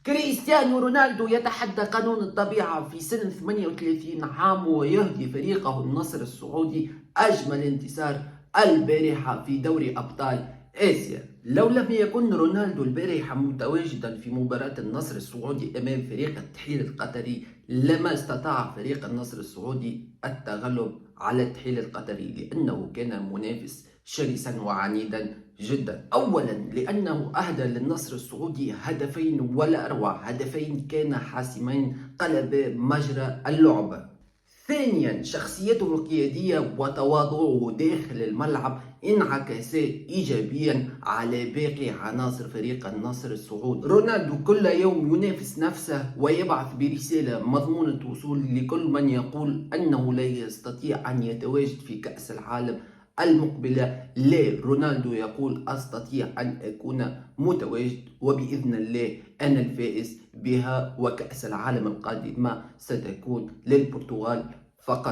كريستيانو رونالدو يتحدى قانون الطبيعة في سن 38 عام ويهدي فريقه النصر السعودي أجمل انتصار البارحة في دوري أبطال آسيا. لو لم يكن رونالدو البارحة متواجدا في مباراة النصر السعودي أمام فريق التحيل القطري لما استطاع فريق النصر السعودي التغلب على التحيل القطري، لأنه كان منافس شرسا وعنيدا جدا. أولا لأنه أهدى للنصر السعودي هدفين ولا أروع، هدفين كان حاسمين قلب مجرى اللعبة. ثانيا شخصيته القيادية وتواضعه داخل الملعب انعكس إيجابيا على باقي عناصر فريق النصر السعودي. رونالدو كل يوم ينافس نفسه ويبعث برسالة مضمونة وصول لكل من يقول أنه لا يستطيع أن يتواجد في كأس العالم المقبلة. لا، رونالدو يقول أستطيع أن أكون متواجد، وبإذن الله أنا الفائز بها، وكأس العالم القادمة ستكون للبرتغال فقط.